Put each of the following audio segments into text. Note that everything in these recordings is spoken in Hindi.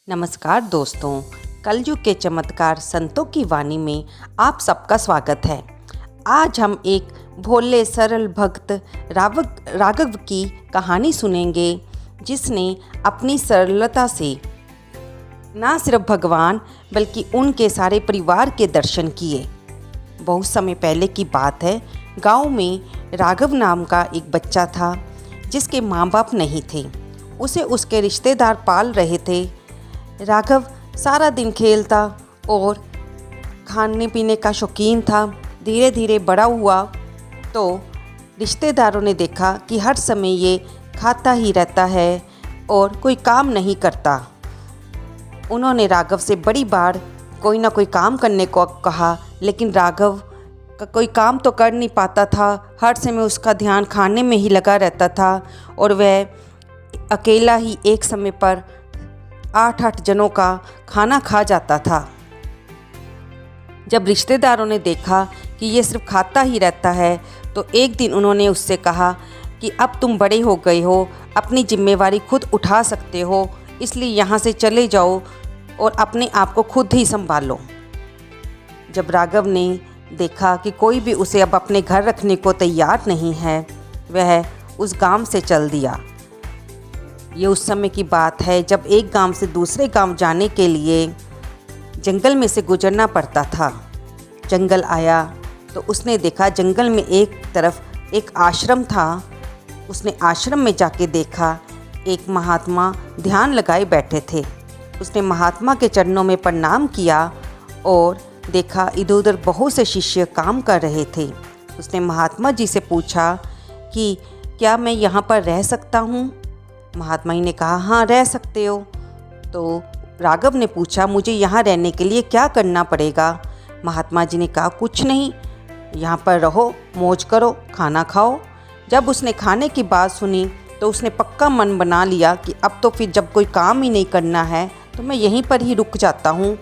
नमस्कार दोस्तों, कलयुग के चमत्कार संतों की वाणी में आप सबका स्वागत है। आज हम एक भोले सरल भक्त राघव की कहानी सुनेंगे, जिसने अपनी सरलता से न सिर्फ भगवान बल्कि उनके सारे परिवार के दर्शन किए। बहुत समय पहले की बात है। गांव में राघव नाम का एक बच्चा था जिसके माँ बाप नहीं थे। उसे उसके रिश्तेदार पाल रहे थे। राघव सारा दिन खेलता और खाने पीने का शौकीन था। धीरे धीरे बड़ा हुआ तो रिश्तेदारों ने देखा कि हर समय ये खाता ही रहता है और कोई काम नहीं करता। उन्होंने राघव से बड़ी बार कोई ना कोई काम करने को कहा, लेकिन राघव का कोई काम तो कर नहीं पाता था। हर समय उसका ध्यान खाने में ही लगा रहता था और वह अकेला ही एक समय पर 8-8 जनों का खाना खा जाता था। जब रिश्तेदारों ने देखा कि ये सिर्फ खाता ही रहता है, तो एक दिन उन्होंने उससे कहा कि अब तुम बड़े हो गए हो, अपनी जिम्मेवारी खुद उठा सकते हो, इसलिए यहाँ से चले जाओ और अपने आप को खुद ही संभालो। जब राघव ने देखा कि कोई भी उसे अब अपने घर रखने को तैयार नहीं है, वह उस गांव से चल दिया। ये उस समय की बात है जब एक गांव से दूसरे गांव जाने के लिए जंगल में से गुजरना पड़ता था। जंगल आया तो उसने देखा जंगल में एक तरफ एक आश्रम था। उसने आश्रम में जाके देखा एक महात्मा ध्यान लगाए बैठे थे। उसने महात्मा के चरणों में प्रणाम किया और देखा इधर उधर बहुत से शिष्य काम कर रहे थे। उसने महात्मा जी से पूछा कि क्या मैं यहाँ पर रह सकता हूँ? महात्मा जी ने कहा हाँ, रह सकते हो। तो राघव ने पूछा मुझे यहाँ रहने के लिए क्या करना पड़ेगा? महात्मा जी ने कहा कुछ नहीं, यहाँ पर रहो, मौज करो, खाना खाओ। जब उसने खाने की बात सुनी तो उसने पक्का मन बना लिया कि अब तो फिर जब कोई काम ही नहीं करना है तो मैं यहीं पर ही रुक जाता हूँ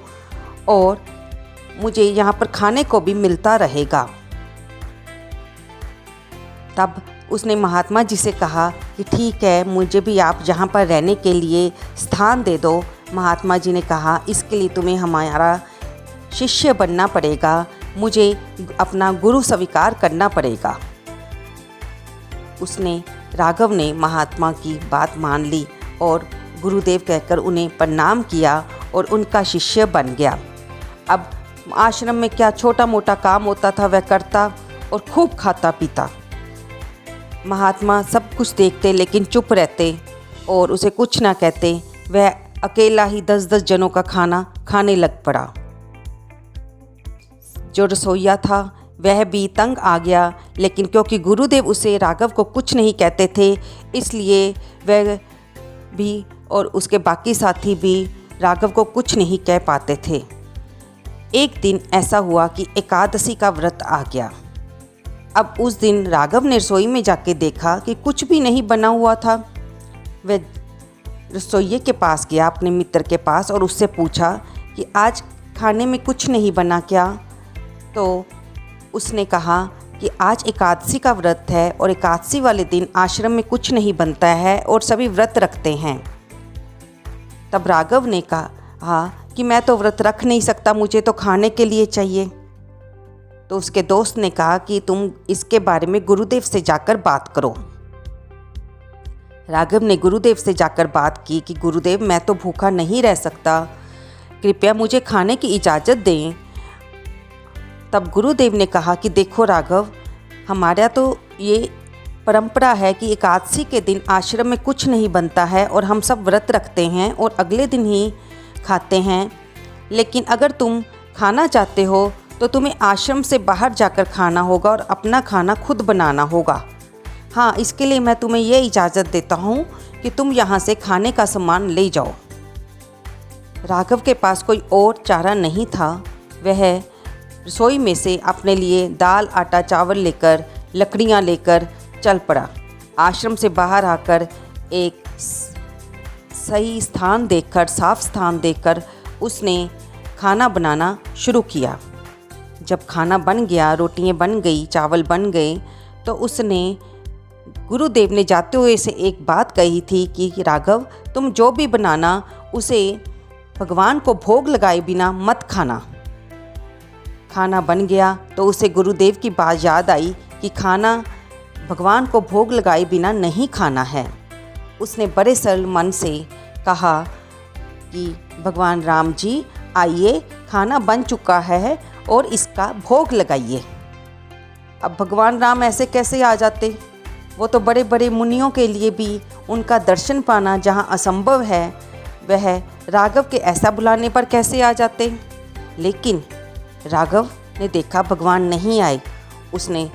और मुझे यहाँ पर खाने को भी मिलता रहेगा। तब उसने महात्मा जी से कहा कि ठीक है, मुझे भी आप यहाँ पर रहने के लिए स्थान दे दो। महात्मा जी ने कहा इसके लिए तुम्हें हमारा शिष्य बनना पड़ेगा, मुझे अपना गुरु स्वीकार करना पड़ेगा। राघव ने महात्मा की बात मान ली और गुरुदेव कहकर उन्हें प्रणाम किया और उनका शिष्य बन गया। अब आश्रम में क्या छोटा मोटा काम होता था वह करता और खूब खाता पीता। महात्मा सब कुछ देखते लेकिन चुप रहते और उसे कुछ ना कहते। वह अकेला ही 10-10 जनों का खाना खाने लग पड़ा। जो रसोइया था वह भी तंग आ गया, लेकिन क्योंकि गुरुदेव उसे राघव को कुछ नहीं कहते थे, इसलिए वह भी और उसके बाकी साथी भी राघव को कुछ नहीं कह पाते थे। एक दिन ऐसा हुआ कि एकादशी का व्रत आ गया। अब उस दिन राघव ने रसोई में जाके देखा कि कुछ भी नहीं बना हुआ था। वह रसोइये के पास गया, अपने मित्र के पास, और उससे पूछा कि आज खाने में कुछ नहीं बना क्या? तो उसने कहा कि आज एकादशी का व्रत है और एकादशी वाले दिन आश्रम में कुछ नहीं बनता है और सभी व्रत रखते हैं। तब राघव ने कहा कि मैं तो व्रत रख नहीं सकता, मुझे तो खाने के लिए चाहिए। तो उसके दोस्त ने कहा कि तुम इसके बारे में गुरुदेव से जाकर बात करो। राघव ने गुरुदेव से जाकर बात की कि गुरुदेव मैं तो भूखा नहीं रह सकता, कृपया मुझे खाने की इजाज़त दें। तब गुरुदेव ने कहा कि देखो राघव, हमारा तो ये परंपरा है कि एकादशी के दिन आश्रम में कुछ नहीं बनता है और हम सब व्रत रखते हैं और अगले दिन ही खाते हैं। लेकिन अगर तुम खाना चाहते हो तो तुम्हें आश्रम से बाहर जाकर खाना होगा और अपना खाना खुद बनाना होगा। हाँ, इसके लिए मैं तुम्हें ये इजाज़त देता हूँ कि तुम यहाँ से खाने का सामान ले जाओ। राघव के पास कोई और चारा नहीं था। वह रसोई में से अपने लिए दाल, आटा, चावल लेकर, लकड़ियाँ लेकर चल पड़ा। आश्रम से बाहर आकर एक सही स्थान देखकर, साफ स्थान देखकर उसने खाना बनाना शुरू किया। जब खाना बन गया, रोटियां बन गई, चावल बन गए, तो उसने गुरुदेव ने जाते हुए से एक बात कही थी कि राघव तुम जो भी बनाना उसे भगवान को भोग लगाए बिना मत खाना। खाना बन गया तो उसे गुरुदेव की बात याद आई कि खाना भगवान को भोग लगाए बिना नहीं खाना है। उसने बड़े सरल मन से कहा कि भगवान राम जी आइए, खाना बन चुका है और इसका भोग लगाइए। अब भगवान राम ऐसे कैसे आ जाते? वो तो बड़े बड़े मुनियों के लिए भी उनका दर्शन पाना जहाँ असंभव है, वह राघव के ऐसा बुलाने पर कैसे आ जाते? लेकिन राघव ने देखा भगवान नहीं आए। उसने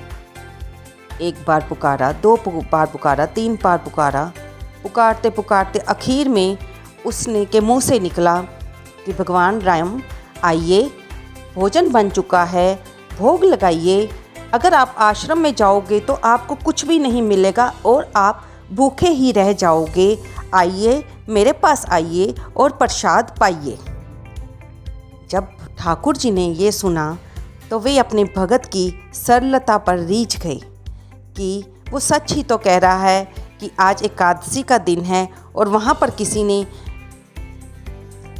एक बार पुकारा, दो बार पुकारा, तीन बार पुकारा। पुकारते पुकारते आखिर में उसने के मुंह से निकला कि भगवान राम आइए, भोजन बन चुका है, भोग लगाइए। अगर आप आश्रम में जाओगे तो आपको कुछ भी नहीं मिलेगा और आप भूखे ही रह जाओगे। आइए, मेरे पास आइए और प्रसाद पाइए। जब ठाकुर जी ने ये सुना तो वे अपने भगत की सरलता पर रीझ गए कि वो सच ही तो कह रहा है कि आज एकादशी का दिन है और वहाँ पर किसी ने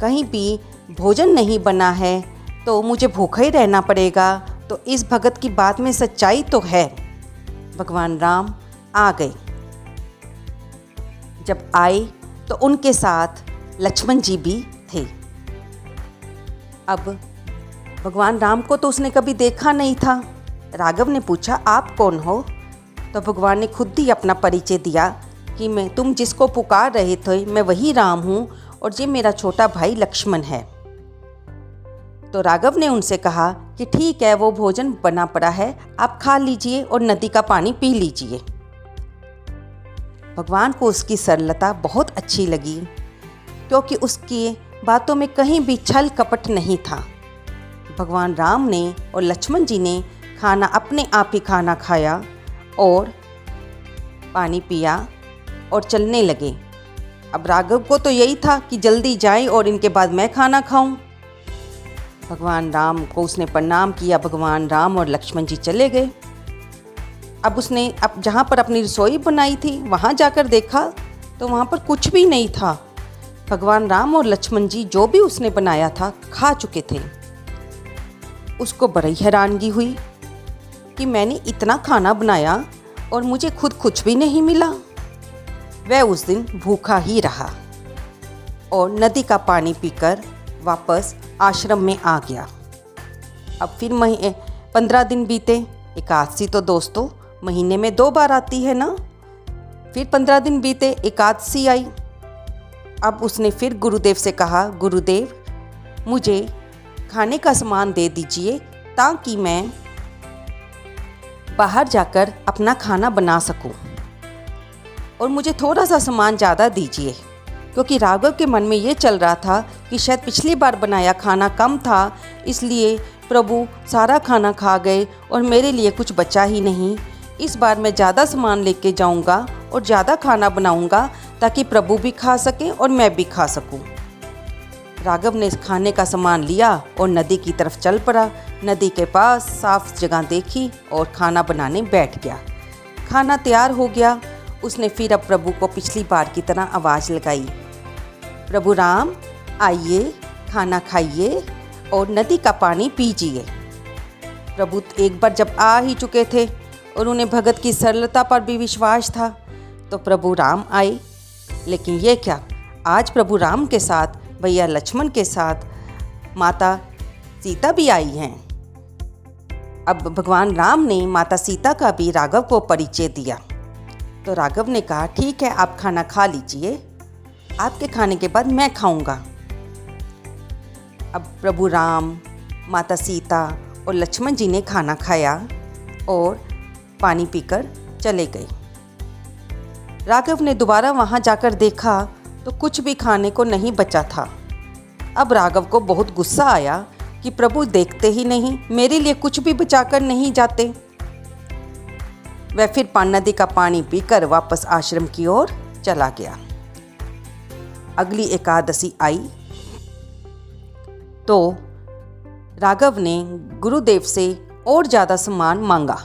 कहीं भी भोजन नहीं बना है तो मुझे भूखा ही रहना पड़ेगा। तो इस भगत की बात में सच्चाई तो है। भगवान राम आ गए। जब आए तो उनके साथ लक्ष्मण जी भी थे। अब भगवान राम को तो उसने कभी देखा नहीं था। राघव ने पूछा, आप कौन हो? तो भगवान ने खुद ही अपना परिचय दिया कि मैं तुम जिसको पुकार रहे थे मैं वही राम हूँ और ये मेरा छोटा भाई लक्ष्मण है। तो राघव ने उनसे कहा कि ठीक है, वो भोजन बना पड़ा है, आप खा लीजिए और नदी का पानी पी लीजिए। भगवान को उसकी सरलता बहुत अच्छी लगी क्योंकि उसकी बातों में कहीं भी छल कपट नहीं था। भगवान राम ने और लक्ष्मण जी ने खाना अपने आप ही खाना खाया और पानी पिया और चलने लगे। अब राघव को तो यही था कि जल्दी जाएं और इनके बाद मैं खाना खाऊं। भगवान राम को उसने प्रणाम किया। भगवान राम और लक्ष्मण जी चले गए। अब जहाँ पर अपनी रसोई बनाई थी वहाँ जाकर देखा तो वहाँ पर कुछ भी नहीं था। भगवान राम और लक्ष्मण जी जो भी उसने बनाया था खा चुके थे। उसको बड़ी हैरानगी हुई कि मैंने इतना खाना बनाया और मुझे खुद कुछ भी नहीं मिला। वह उस दिन भूखा ही रहा और नदी का पानी पीकर वापस आश्रम में आ गया। अब फिर 15 दिन बीते। एकादशी तो दोस्तों महीने में 2 बार आती है ना। फिर 15 दिन बीते, एकादशी आई। अब उसने फिर गुरुदेव से कहा, गुरुदेव मुझे खाने का सामान दे दीजिए ताकि मैं बाहर जाकर अपना खाना बना सकूं और मुझे थोड़ा सा सामान ज़्यादा दीजिए, क्योंकि राघव के मन में ये चल रहा था कि शायद पिछली बार बनाया खाना कम था इसलिए प्रभु सारा खाना खा गए और मेरे लिए कुछ बचा ही नहीं। इस बार मैं ज़्यादा सामान लेके जाऊंगा और ज़्यादा खाना बनाऊंगा ताकि प्रभु भी खा सकें और मैं भी खा सकूं। राघव ने इस खाने का सामान लिया और नदी की तरफ चल पड़ा। नदी के पास साफ जगह देखी और खाना बनाने बैठ गया। खाना तैयार हो गया। उसने फिर अब प्रभु को पिछली बार की तरह आवाज़ लगाई, प्रभु राम आइए, खाना खाइए और नदी का पानी पीजिए। प्रभु एक बार जब आ ही चुके थे और उन्हें भगत की सरलता पर भी विश्वास था तो प्रभु राम आए। लेकिन ये क्या, आज प्रभु राम के साथ भैया लक्ष्मण के साथ माता सीता भी आई हैं। अब भगवान राम ने माता सीता का भी राघव को परिचय दिया। तो राघव ने कहा, ठीक है आप खाना खा लीजिए, आपके खाने के बाद मैं खाऊंगा। अब प्रभु राम, माता सीता और लक्ष्मण जी ने खाना खाया और पानी पीकर चले गए। राघव ने दोबारा वहाँ जाकर देखा तो कुछ भी खाने को नहीं बचा था। अब राघव को बहुत गुस्सा आया कि प्रभु देखते ही नहीं, मेरे लिए कुछ भी बचाकर नहीं जाते। वह फिर नदी का पानी पीकर वापस आश्रम की ओर चला गया। अगली एकादशी आई तो राघव ने गुरुदेव से और ज़्यादा सामान मांगा।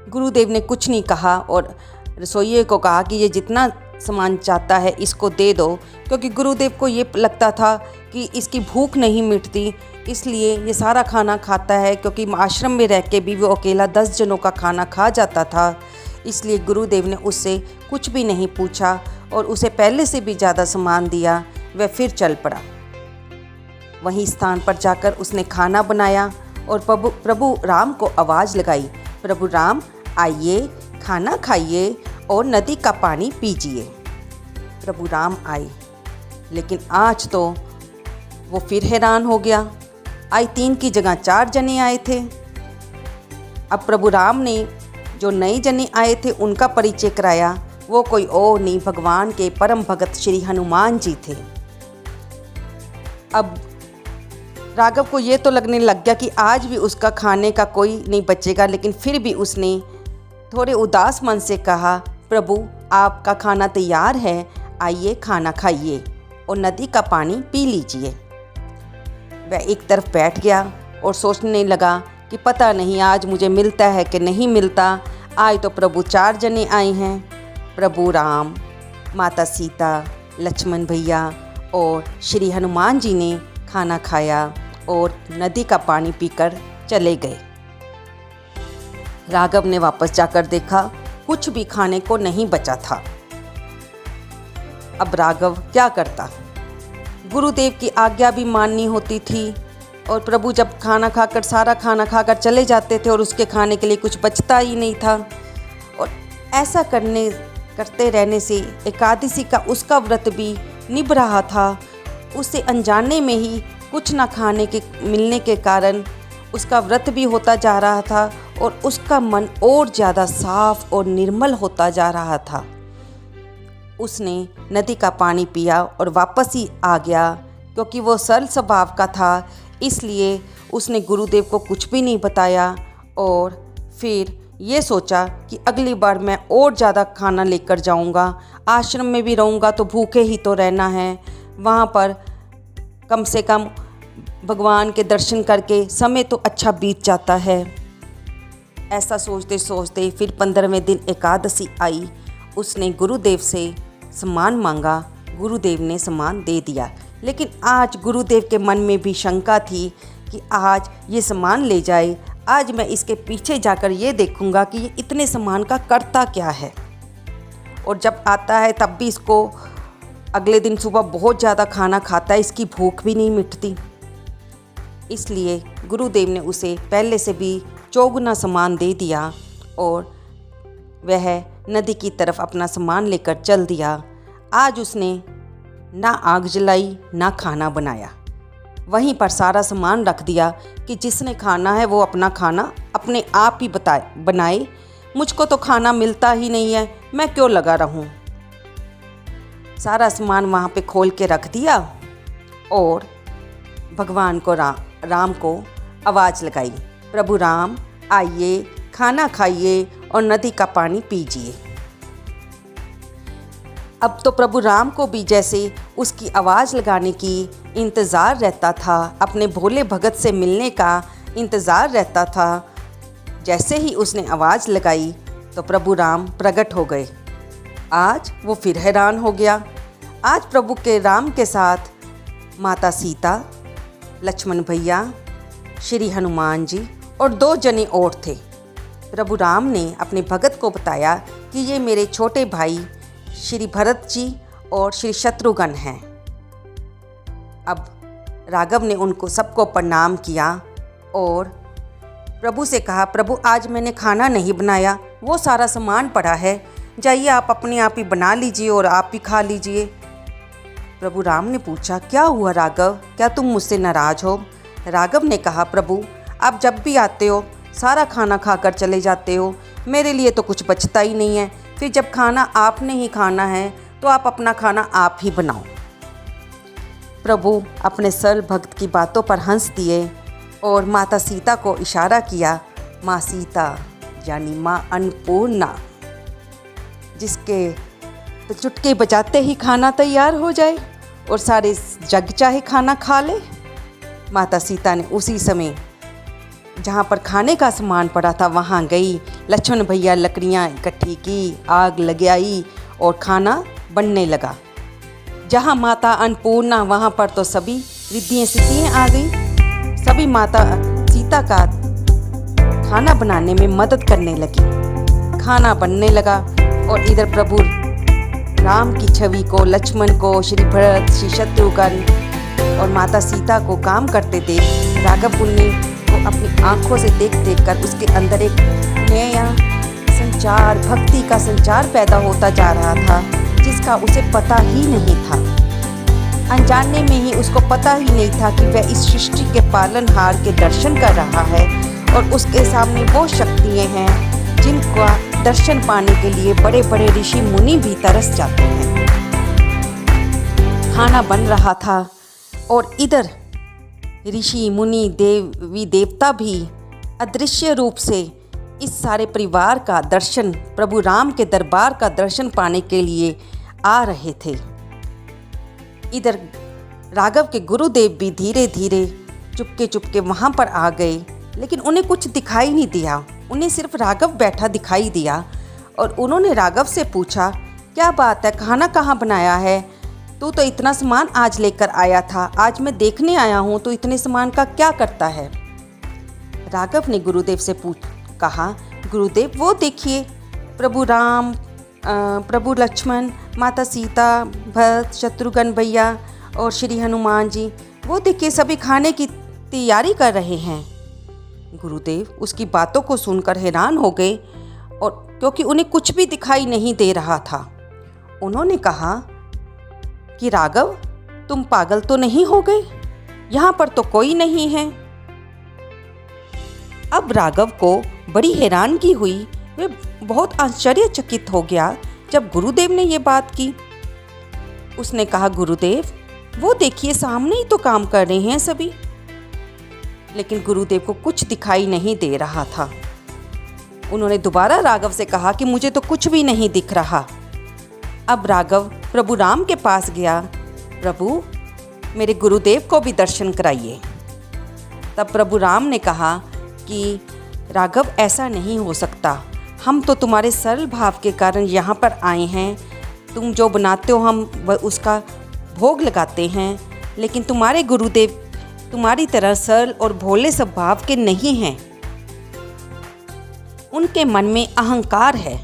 गुरुदेव ने कुछ नहीं कहा और रसोइये को कहा कि ये जितना सामान चाहता है इसको दे दो, क्योंकि गुरुदेव को ये लगता था कि इसकी भूख नहीं मिटती, इसलिए ये सारा खाना खाता है। क्योंकि आश्रम में रह के भी वो अकेला 10 जनों का खाना खा जाता था, इसलिए गुरुदेव ने उससे कुछ भी नहीं पूछा और उसे पहले से भी ज़्यादा सामान दिया। वह फिर चल पड़ा। वहीं स्थान पर जाकर उसने खाना बनाया और प्रभु राम को आवाज़ लगाई, प्रभु राम आइए, खाना खाइए और नदी का पानी पीजिए। प्रभु राम आए, लेकिन आज तो वो फिर हैरान हो गया। आज 3 की जगह 4 जने आए थे। अब प्रभु राम ने जो नए जने आए थे उनका परिचय कराया। वो कोई और नहीं, भगवान के परम भगत श्री हनुमान जी थे। अब राघव को ये तो लगने लग गया कि आज भी उसका खाने का कोई नहीं बचेगा, लेकिन फिर भी उसने थोड़े उदास मन से कहा, प्रभु आपका खाना तैयार है, आइए खाना खाइए और नदी का पानी पी लीजिए। वह एक तरफ बैठ गया और सोचने लगा कि पता नहीं आज मुझे मिलता है कि नहीं मिलता। आज तो प्रभु 4 जने आए हैं, प्रभु राम, माता सीता, लक्ष्मण भैया और श्री हनुमान जी ने खाना खाया और नदी का पानी पीकर चले गए। राघव ने वापस जाकर देखा, कुछ भी खाने को नहीं बचा था। अब राघव क्या करता? गुरुदेव की आज्ञा भी माननी होती थी और प्रभु जब सारा खाना खाकर चले जाते थे और उसके खाने के लिए कुछ बचता ही नहीं था। और ऐसा करते रहने से एकादशी का उसका व्रत भी निभ रहा था। उसे अनजाने में ही कुछ ना खाने के मिलने के कारण उसका व्रत भी होता जा रहा था और उसका मन और ज़्यादा साफ और निर्मल होता जा रहा था। उसने नदी का पानी पिया और वापस ही आ गया। क्योंकि वो सरल स्वभाव का था, इसलिए उसने गुरुदेव को कुछ भी नहीं बताया और फिर ये सोचा कि अगली बार मैं और ज़्यादा खाना लेकर जाऊंगा। आश्रम में भी रहूंगा तो भूखे ही तो रहना है, वहाँ पर कम से कम भगवान के दर्शन करके समय तो अच्छा बीत जाता है। ऐसा सोचते सोचते फिर 15वें दिन एकादशी आई। उसने गुरुदेव से सम्मान मांगा, गुरुदेव ने सम्मान दे दिया। लेकिन आज गुरुदेव के मन में भी शंका थी कि आज ये सम्मान ले जाए, आज मैं इसके पीछे जाकर ये देखूंगा कि ये इतने सम्मान का करता क्या है। और जब आता है तब भी इसको अगले दिन सुबह बहुत ज़्यादा खाना खाता है, इसकी भूख भी नहीं मिटती। इसलिए गुरुदेव ने उसे पहले से भी चौगुना सामान दे दिया और वह नदी की तरफ अपना सामान लेकर चल दिया। आज उसने ना आग जलाई ना खाना बनाया, वहीं पर सारा सामान रख दिया कि जिसने खाना है वो अपना खाना अपने आप ही बनाए। मुझको तो खाना मिलता ही नहीं है, मैं क्यों लगा रहूं। सारा सामान वहाँ पे खोल के रख दिया और भगवान को राम को आवाज़ लगाई, प्रभु राम आइए, खाना खाइए और नदी का पानी पीजिए। अब तो प्रभु राम को भी जैसे उसकी आवाज़ लगाने की इंतज़ार रहता था, अपने भोले भगत से मिलने का इंतज़ार रहता था। जैसे ही उसने आवाज़ लगाई तो प्रभु राम प्रकट हो गए। आज वो फिर हैरान हो गया। आज प्रभु के राम के साथ माता सीता, लक्ष्मण भैया, श्री हनुमान जी और 2 जने और थे। प्रभु राम ने अपने भगत को बताया कि ये मेरे छोटे भाई श्री भरत जी और श्री शत्रुघ्न हैं। अब राघव ने उनको सबको प्रणाम किया और प्रभु से कहा, प्रभु आज मैंने खाना नहीं बनाया, वो सारा सामान पड़ा है, जाइए आप अपने आप ही बना लीजिए और आप ही खा लीजिए। प्रभु राम ने पूछा, क्या हुआ राघव, क्या तुम मुझसे नाराज़ हो? राघव ने कहा, प्रभु आप जब भी आते हो सारा खाना खाकर चले जाते हो, मेरे लिए तो कुछ बचता ही नहीं है। फिर जब खाना आपने ही खाना है तो आप अपना खाना आप ही बनाओ। प्रभु अपने सरल भक्त की बातों पर हंस दिए और माता सीता को इशारा किया, माँ सीता यानी माँ अन्नपूर्णा, जिसके तो चुटके बजाते ही खाना तैयार हो जाए और सारे जग चाहे खाना खा ले। माता सीता ने उसी समय जहाँ पर खाने का सामान पड़ा था वहाँ गई, लक्ष्मण भैया लकड़ियाँ इकट्ठी की, आग लगाई और खाना बनने लगा। जहाँ माता अन्नपूर्णा वहाँ पर तो सभी रिद्धियाँ सिद्धियाँ आ गई। सभी माता सीता का खाना बनाने में मदद करने लगी। खाना बनने लगा और इधर प्रभु राम की छवि को, लक्ष्मण को, श्री भरत, श्री शत्रुघ्न और माता सीता को काम करते देख राघव मुनि को अपनी आंखों से देख कर उसके अंदर एक नया संचार, भक्ति का संचार पैदा होता जा रहा था, जिसका उसे पता ही नहीं था। अनजाने में ही उसको पता ही नहीं था कि वह इस सृष्टि के पालनहार के दर्शन कर रहा है और उसके सामने वो शक्तियाँ हैं जिनका दर्शन पाने के लिए बड़े बड़े ऋषि मुनि भी तरस जाते हैं। खाना बन रहा था और इधर ऋषि मुनि देवी देवता भी अदृश्य रूप से इस सारे परिवार का दर्शन, प्रभु राम के दरबार का दर्शन पाने के लिए आ रहे थे। इधर राघव के गुरुदेव भी धीरे धीरे चुपके चुपके वहाँ पर आ गए, लेकिन उन्हें कुछ दिखाई नहीं दिया। उन्हें सिर्फ राघव बैठा दिखाई दिया और उन्होंने राघव से पूछा, क्या बात है, खाना कहाँ बनाया है? तू तो इतना सामान आज लेकर आया था, आज मैं देखने आया हूँ, तो इतने सामान का क्या करता है? राघव ने गुरुदेव से कहा, गुरुदेव वो देखिए, प्रभु राम, प्रभु लक्ष्मण, माता सीता, भरत, शत्रुघ्न भैया और श्री हनुमान जी, वो देखिए सभी खाने की तैयारी कर रहे हैं। गुरुदेव उसकी बातों को सुनकर हैरान हो गए और क्योंकि उन्हें कुछ भी दिखाई नहीं दे रहा था। उन्होंने कहा कि राघव, तुम पागल तो नहीं हो गए? यहाँ पर तो कोई नहीं है। अब राघव को बड़ी हैरानगी हुई। वह बहुत आश्चर्यचकित हो गया जब गुरुदेव ने ये बात की। उसने कहा, गुरुदेव वो देखिए सामने ही तो काम कर रहे हैं सभी। लेकिन गुरुदेव को कुछ दिखाई नहीं दे रहा था। उन्होंने दोबारा राघव से कहा कि मुझे तो कुछ भी नहीं दिख रहा। अब राघव प्रभु राम के पास गया, प्रभु मेरे गुरुदेव को भी दर्शन कराइए। तब प्रभु राम ने कहा कि राघव ऐसा नहीं हो सकता, हम तो तुम्हारे सरल भाव के कारण यहाँ पर आए हैं। तुम जो बनाते हो हम उसका भोग लगाते हैं, लेकिन तुम्हारे गुरुदेव तुम्हारी तरह सरल और भोले स्वभाव के नहीं हैं। उनके मन में अहंकार है।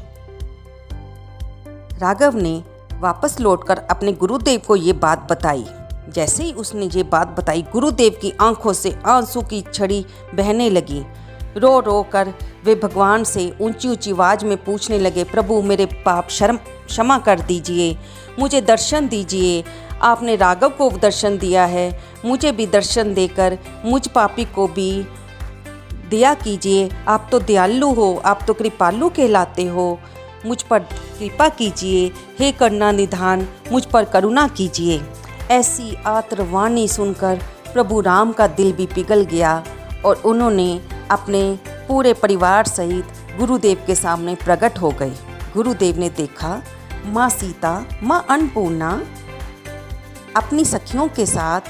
राघव ने वापस लौटकर अपने गुरुदेव को ये बात बताई। जैसे ही उसने ये बात बताई, गुरुदेव की आंखों से आंसू की छड़ी बहने लगी। रो रो कर वे भगवान से ऊंची ऊंची आवाज में पूछने लगे, प्रभु मेरे पाप क्षमा कर दीजिए, मुझे दर्शन दीजिए। आपने राघव को दर्शन दिया है, मुझे भी दर्शन देकर मुझ पापी को भी दया कीजिए। आप तो दयालु हो, आप तो कृपालु कहलाते हो, मुझ पर कृपा कीजिए। हे करुणा निधान, मुझ पर करुणा कीजिए। ऐसी आर्तवाणी सुनकर प्रभु राम का दिल भी पिघल गया और उन्होंने अपने पूरे परिवार सहित गुरुदेव के सामने प्रकट हो गए। गुरुदेव ने देखा माँ सीता, माँ अन्नपूर्णा अपनी सखियों के साथ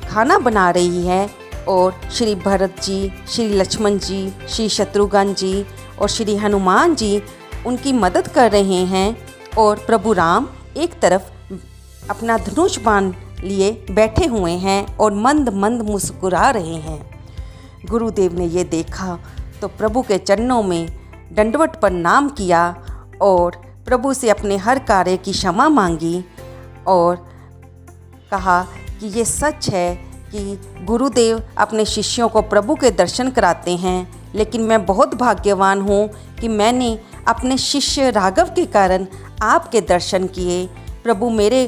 खाना बना रही है और श्री भरत जी, श्री लक्ष्मण जी, श्री शत्रुघ्न जी और श्री हनुमान जी उनकी मदद कर रहे हैं और प्रभु राम एक तरफ अपना धनुष बाण लिए बैठे हुए हैं और मंद मंद मुस्कुरा रहे हैं। गुरुदेव ने ये देखा तो प्रभु के चरणों में दंडवत प्रणाम किया और प्रभु से अपने हर कार्य की क्षमा मांगी और कहा कि ये सच है कि गुरुदेव अपने शिष्यों को प्रभु के दर्शन कराते हैं, लेकिन मैं बहुत भाग्यवान हूँ कि मैंने अपने शिष्य राघव के कारण आपके दर्शन किए। प्रभु मेरे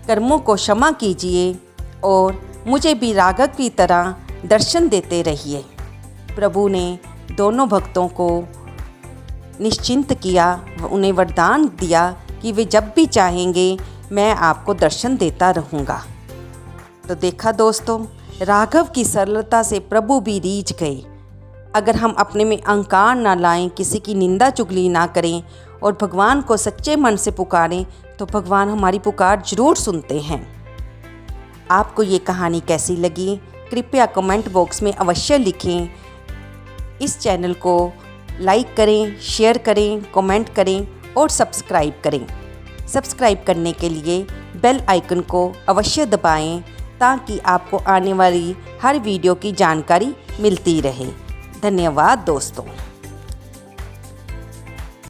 कर्मों को क्षमा कीजिए और मुझे भी राघव की तरह दर्शन देते रहिए। प्रभु ने दोनों भक्तों को निश्चिंत किया, उन्हें वरदान दिया कि वे जब भी चाहेंगे मैं आपको दर्शन देता रहूँगा। तो देखा दोस्तों, राघव की सरलता से प्रभु भी रीझ गए। अगर हम अपने में अहंकार ना लाएं, किसी की निंदा चुगली ना करें और भगवान को सच्चे मन से पुकारें, तो भगवान हमारी पुकार जरूर सुनते हैं। आपको ये कहानी कैसी लगी कृपया कमेंट बॉक्स में अवश्य लिखें। इस चैनल को लाइक करें, शेयर करें, कमेंट करें और सब्सक्राइब करें। सब्सक्राइब करने के लिए बेल आइकन को अवश्य दबाएं ताकि आपको आने वाली हर वीडियो की जानकारी मिलती रहे। धन्यवाद दोस्तों।